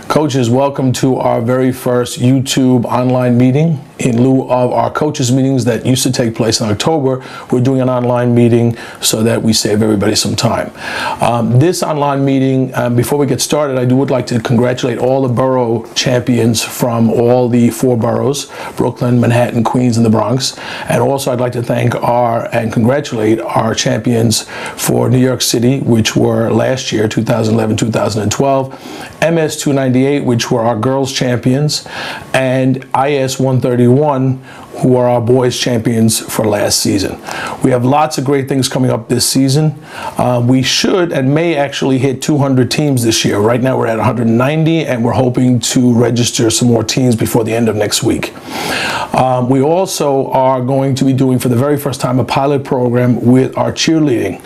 Coaches, welcome to our very first YouTube online meeting. In lieu of our coaches meetings that used to take place in October, we're doing an online meeting so that we save everybody some time. This online meeting, before we get started, I would like to congratulate all the borough champions from all the 4 boroughs, Brooklyn, Manhattan, Queens, and the Bronx. And also I'd like to thank and congratulate our champions for New York City, which were last year, 2011-2012, MS 298, which were our girls champions, and IS 131, who are our boys champions for last season. We have lots of great things coming up this season. We should and may actually hit 200 teams this year. Right now we're at 190, and we're hoping to register some more teams before the end of next week. We also are going to be doing, for the very first time, a pilot program with our cheerleading.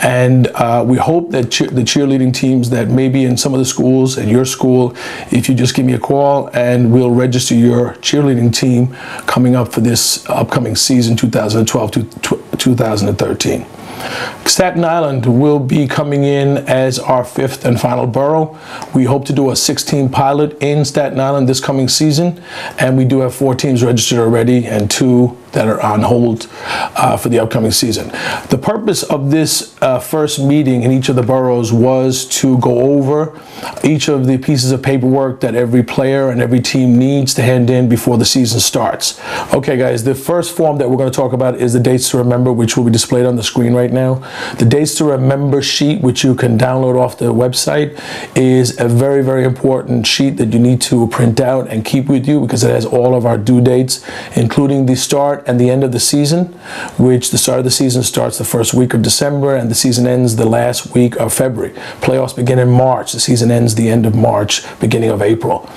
And we hope that the cheerleading teams that may be in some of the schools, at your school, if you just give me a call, and we'll register your cheerleading team coming up for this upcoming season, 2012 to 2013. Staten Island will be coming in as our 5th and final borough. We hope to do a 16 pilot in Staten Island this coming season, and we do have 4 teams registered already and 2 that are on hold for the upcoming season. The purpose of this first meeting in each of the boroughs was to go over each of the pieces of paperwork that every player and every team needs to hand in before the season starts. Okay guys, the first form that we're going to talk about is the dates to remember, which will be displayed on the screen right now. The dates to remember sheet, which you can download off the website, is a very, very important sheet that you need to print out and keep with you, because it has all of our due dates, including the start and the end of the season, which the start of the season starts the first week of December and the season ends the last week of February. Playoffs begin in March. The season ends the end of March, beginning of April.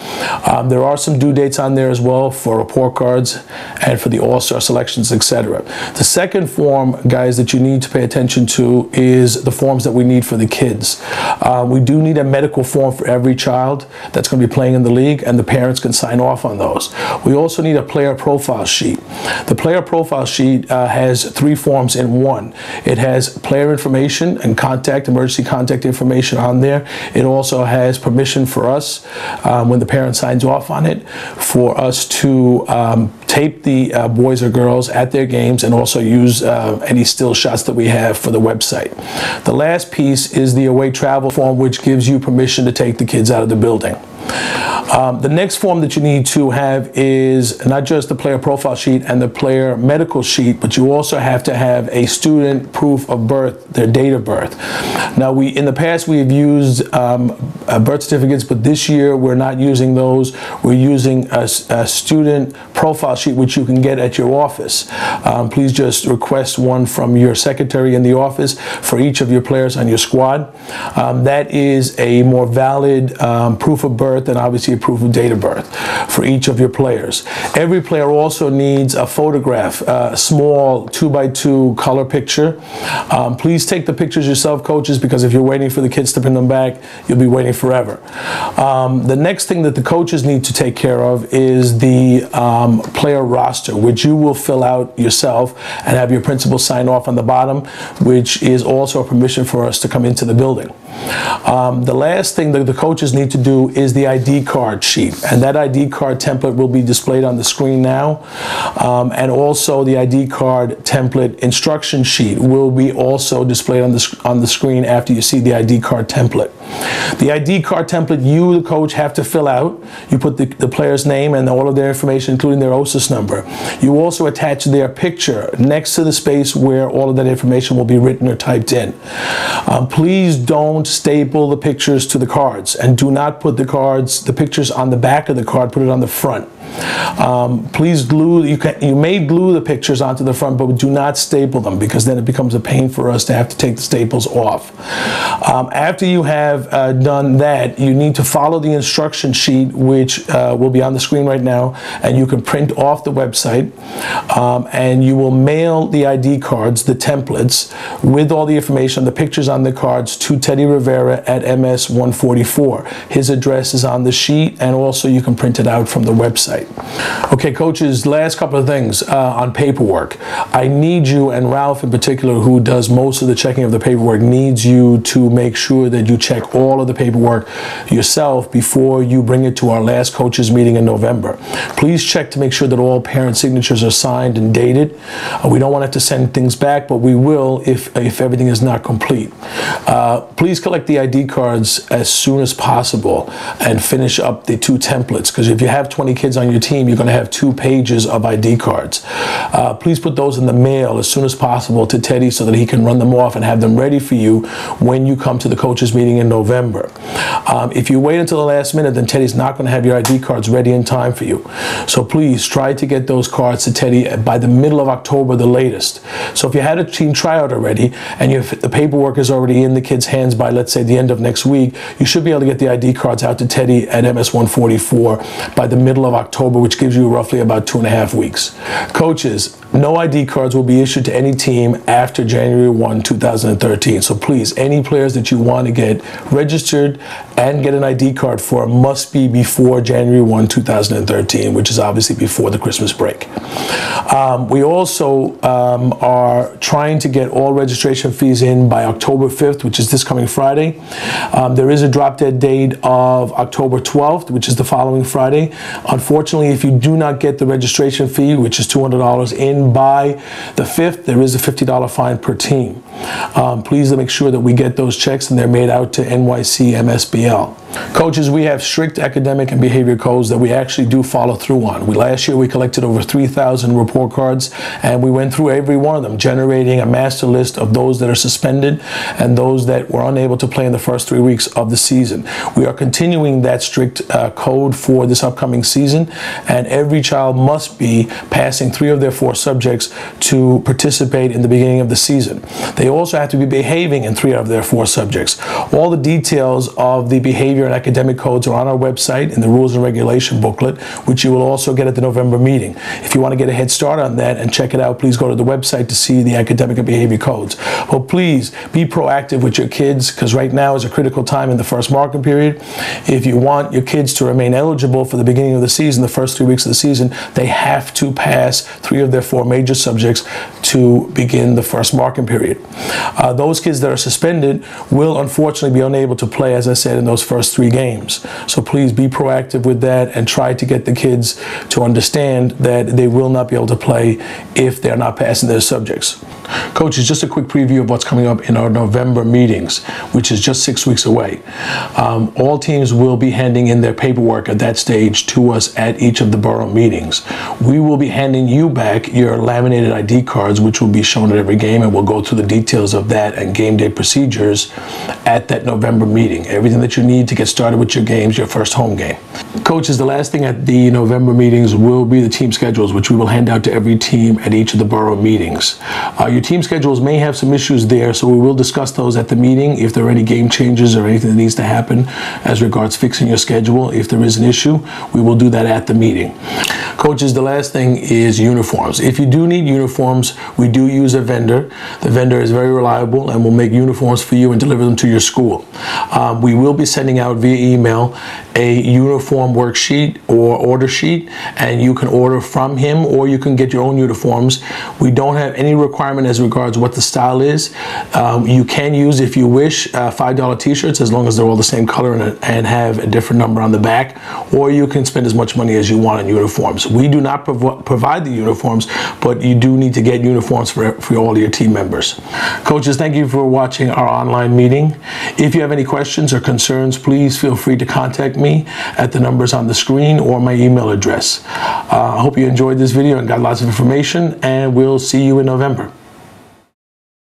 There are some due dates on there as well for report cards and for the All-Star selections, etc. The second form, guys, that you need to pay attention to is the forms that we need for the kids. We do need a medical form for every child that's going to be playing in the league, and the parents can sign off on those. We also need a player profile sheet. The player profile sheet has 3 forms in one. It has player information and emergency contact information on there. It also has permission for us, when the parent signs off on it, for us to tape the boys or girls at their games, and also use any still shots that we have for the website. The last piece is the away travel form, which gives you permission to take the kids out of the building. The next form that you need to have is not just the player profile sheet and the player medical sheet, but you also have to have a student proof of birth, their date of birth. Now, in the past we have used birth certificates, but this year we're not using those. We're using a student profile sheet, which you can get at your office. Please just request one from your secretary in the office for each of your players on your squad. That is a more valid proof of birth, and obviously a proof of date of birth for each of your players. Every player also needs a photograph, a small 2x2 color picture. Please take the pictures yourself, coaches, because if you're waiting for the kids to print them back, you'll be waiting forever. The next thing that the coaches need to take care of is the player roster, which you will fill out yourself and have your principal sign off on the bottom, which is also a permission for us to come into the building. The last thing that the coaches need to do is the ID card sheet, and that ID card template will be displayed on the screen now, and also the ID card template instruction sheet will be also displayed on the screen after you see the ID card template. The ID card template, you, the coach, have to fill out. You put the player's name and all of their information, including their OSIS number. You also attach their picture next to the space where all of that information will be written or typed in. Please don't staple the pictures to the cards, and do not put the pictures on the back of the card, put it on the front. Please glue, you may glue the pictures onto the front, but do not staple them, because then it becomes a pain for us to have to take the staples off. After you have done that, you need to follow the instruction sheet, which will be on the screen right now, and you can print off the website, and you will mail the ID cards, the templates, with all the information, the pictures on the cards, to Teddy Rivera at MS 144. His address is on the sheet, and also you can print it out from the website. website. Okay, coaches, last couple of things on paperwork. I need you, and Ralph in particular, who does most of the checking of the paperwork, needs you to make sure that you check all of the paperwork yourself before you bring it to our last coaches meeting in November. Please check to make sure that all parent signatures are signed and dated. We don't want to have to send things back, but we will if everything is not complete. Please collect the ID cards as soon as possible and finish up the 2 templates, because if you have 20 kids on your team, you're going to have 2 pages of ID cards. Please put those in the mail as soon as possible to Teddy so that he can run them off and have them ready for you when you come to the coaches meeting in November. If you wait until the last minute, then Teddy's not going to have your ID cards ready in time for you. So please try to get those cards to Teddy by the middle of October, the latest. So if you had a team tryout already and the paperwork is already in the kids' hands by, let's say, the end of next week, you should be able to get the ID cards out to Teddy at MS 144 by the middle of October, which gives you roughly about 2.5 weeks. Coaches, no ID cards will be issued to any team after January 1, 2013. So please, any players that you want to get registered and get an ID card for must be before January 1, 2013, which is obviously before the Christmas break. We also are trying to get all registration fees in by October 5th, which is this coming Friday. There is a drop dead date of October 12th, which is the following Friday. Unfortunately, if you do not get the registration fee, which is $200 in by the 5th, there is a $50 fine per team. Please make sure that we get those checks and they're made out to NYCMSBL. Coaches, we have strict academic and behavior codes that we actually do follow through on. Last year we collected over 3,000 report cards and we went through every one of them, generating a master list of those that are suspended and those that were unable to play in the first 3 weeks of the season. We are continuing that strict code for this upcoming season, and every child must be passing 3 of their 4 subjects to participate in the beginning of the season. They also have to be behaving in 3 out of their 4 subjects. All the details of the behavior and academic codes are on our website in the rules and regulation booklet, which you will also get at the November meeting. If you want to get a head start on that and check it out, please go to the website to see the academic and behavior codes. But please be proactive with your kids, because right now is a critical time in the first marking period. If you want your kids to remain eligible for the beginning of the season, the first 3 weeks of the season, they have to pass 3 of their 4 major subjects to begin the first marking period. Those kids that are suspended will unfortunately be unable to play, as I said, in those first 3 games. So please be proactive with that and try to get the kids to understand that they will not be able to play if they're not passing their subjects. Coaches, just a quick preview of what's coming up in our November meetings, which is just 6 weeks away. All teams will be handing in their paperwork at that stage to us at each of the borough meetings. We will be handing you back your laminated ID cards, which will be shown at every game, and we'll go through the details of that and game day procedures at that November meeting. Everything that you need to get started with your games, your first home game. Coaches, the last thing at the November meetings will be the team schedules, which we will hand out to every team at each of the borough meetings. Your team schedules may have some issues there, so we will discuss those at the meeting. If there are any game changes or anything that needs to happen as regards fixing your schedule, if there is an issue, we will do that at the meeting. Coaches, the last thing is uniforms. If you do need uniforms, we do use a vendor. The vendor is very reliable and will make uniforms for you and deliver them to your school. We will be sending out via email a uniform worksheet or order sheet, and you can order from him or you can get your own uniforms. We don't have any requirement as regards what the style is. You can use, if you wish, $5 t-shirts as long as they're all the same color and have a different number on the back, or you can spend as much money as you want on uniforms. We do not provide the uniforms, but you do need to get uniforms for all your team members. Coaches, thank you for watching our online meeting. If you have any questions or concerns, please feel free to contact me at the numbers on the screen or my email address. I hope you enjoyed this video and got lots of information, and we'll see you in November.